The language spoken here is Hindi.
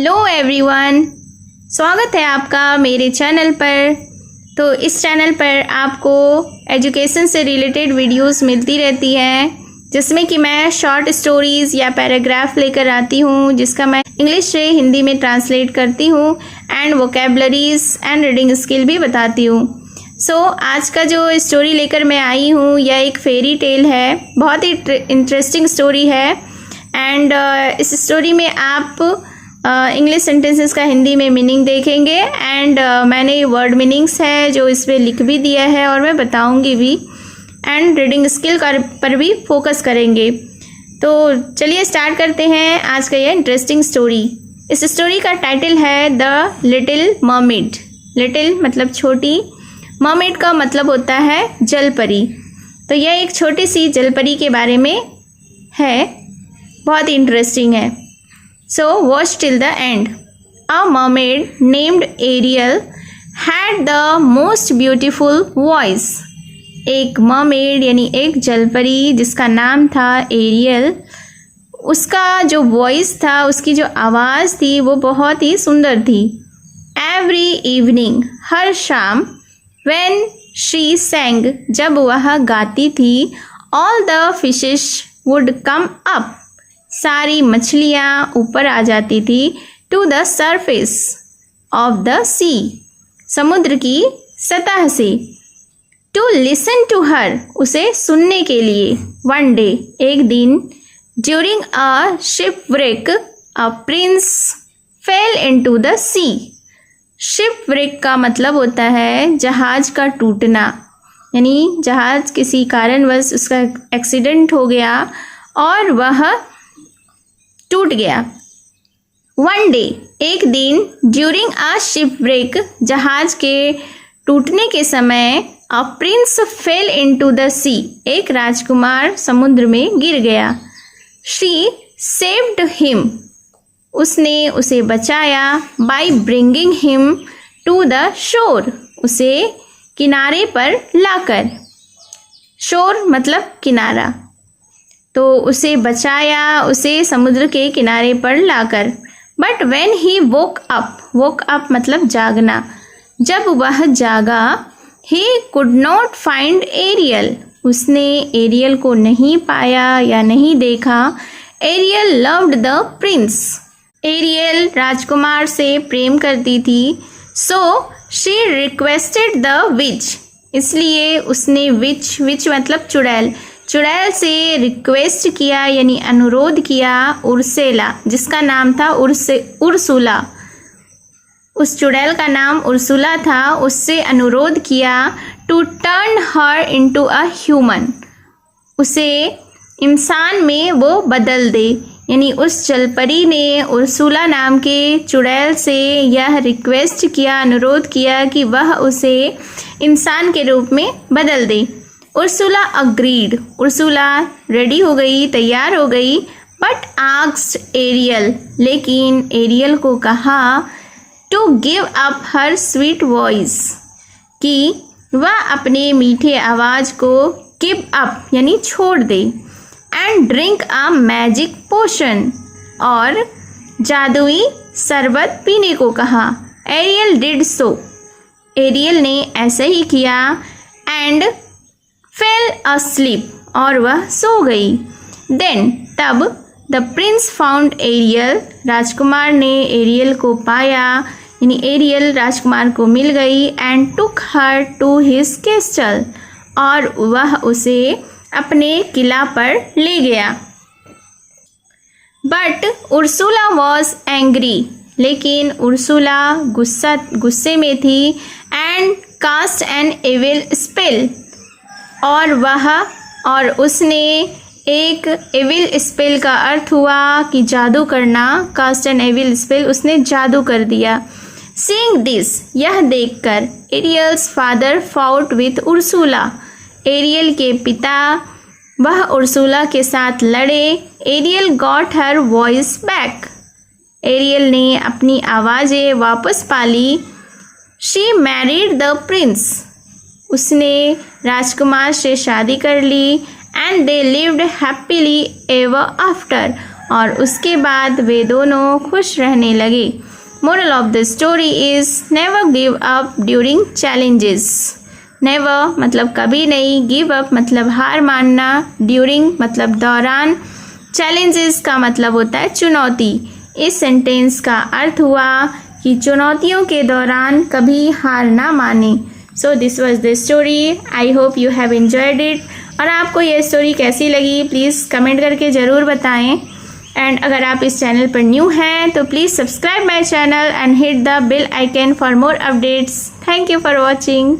हेलो एवरीवन, स्वागत है आपका मेरे चैनल पर। तो इस चैनल पर आपको एजुकेशन से रिलेटेड वीडियोस मिलती रहती हैं, जिसमें कि मैं शॉर्ट स्टोरीज़ या पैराग्राफ लेकर आती हूँ, जिसका मैं इंग्लिश से हिंदी में ट्रांसलेट करती हूँ and vocabularies and reading skill भी बताती हूँ। सो आज का जो स्टोरी लेकर मैं आई हूँ यह एक फेरी टेल है। बहुत ही इंटरेस्टिंग स्टोरी है एंड इस स्टोरी में आप इंग्लिश सेंटेंसेस का हिंदी में मीनिंग देखेंगे एंड मैंने वर्ड मीनिंग्स है जो इस पर लिख भी दिया है और मैं बताऊंगी भी, एंड रीडिंग स्किल पर भी फोकस करेंगे। तो चलिए स्टार्ट करते हैं आज का यह इंटरेस्टिंग स्टोरी। इस स्टोरी का टाइटल है द लिटिल मर्मेड। लिटिल मतलब छोटी, मर्मेड का मतलब होता है जलपरी। तो यह एक छोटी सी जलपरी के बारे में है, बहुत ही इंटरेस्टिंग है। So watch till the end. A mermaid named Ariel had the most beautiful voice. एक मर्मेड यानी एक जलपरी जिसका नाम था एरियल, उसका जो वॉइस था, उसकी जो आवाज़ थी वो बहुत ही सुंदर थी। Every evening, हर शाम, when she sang, जब वह गाती थी, all the fishes would come up. सारी मछलियाँ ऊपर आ जाती थी to the surface of the sea, समुद्र की सतह से। टू लिसन टू हर, उसे सुनने के लिए। वन डे, एक दिन, during a shipwreck a prince fell into the sea. Shipwreck का मतलब होता है जहाज का टूटना, यानी जहाज किसी कारणवश उसका एक्सीडेंट हो गया और वह टूट गया। वन डे, एक दिन, ड्यूरिंग अ शिपव्रेक, जहाज के टूटने के समय, a prince fell into the sea, एक राजकुमार समुद्र में गिर गया। शी सेव्ड हिम, उसने उसे बचाया। By bringing him to the shore, उसे किनारे पर लाकर। शोर मतलब किनारा, तो उसे बचाया, उसे समुद्र के किनारे पर लाकर। But when he woke up मतलब जागना, जब वह जागा, he could not find Ariel, उसने एरियल को नहीं पाया या नहीं देखा। Ariel loved the prince, Ariel राजकुमार से प्रेम करती थी। So she requested the witch, इसलिए उसने विच मतलब चुड़ैल से रिक्वेस्ट किया यानी अनुरोध किया उर्सेला, जिसका नाम था उर्सुला। उस चुड़ैल का नाम उर्सुला था। उससे अनुरोध किया to turn her into a human, उसे इंसान में वो बदल दे। यानी उस जलपरी ने उर्सुला नाम के चुड़ैल से यह रिक्वेस्ट किया, अनुरोध किया कि वह उसे इंसान के रूप में बदल दे। उर्सुला अग्रीड, उर्सुला रेडी हो गई, तैयार हो गई। बट आस्क्ड एरियल, लेकिन एरियल को कहा to give up her sweet voice, कि वह अपने मीठे आवाज़ को गिव अप यानी छोड़ दे। And drink a magic potion, और जादुई शरबत पीने को कहा। एरियल डिड सो, एरियल ने ऐसे ही किया। एंड फेल asleep, और वह सो गई। देन, तब, द प्रिंस फाउंड एरियल, राजकुमार ने एरियल को पाया, यानी एरियल राजकुमार को मिल गई। And took her to his castle, और वह उसे अपने किला पर ले गया। बट उर्सुला वॉज एंग्री, लेकिन उर्सुला गुस्से में थी। And cast an evil spell, और उसने एक एविल स्पेल का अर्थ हुआ कि जादू करना। कास्ट एन एविल स्पेल, उसने जादू कर दिया। सीइंग दिस, यह देखकर, Ariel's father fought with Ursula, Ariel के पिता वह उर्सुला के साथ लड़े। Ariel got her voice back, Ariel ने अपनी आवाज़ें वापस पा ली। शी मैरिड द प्रिंस, उसने राजकुमार से शादी कर ली। And they lived happily ever after, और उसके बाद वे दोनों खुश रहने लगे। Moral of the story is never give up during challenges. Never मतलब कभी नहीं, गिव अप मतलब हार मानना, ड्यूरिंग मतलब दौरान, चैलेंजेस का मतलब होता है चुनौती। इस सेंटेंस का अर्थ हुआ कि चुनौतियों के दौरान कभी हार ना माने। So this was the story. I hope you have enjoyed it. और आपको ये स्टोरी कैसी लगी प्लीज़ कमेंट करके ज़रूर बताएं। एंड अगर आप इस चैनल पर न्यू हैं तो please subscribe my channel and hit the bell icon for more updates. Thank you for watching.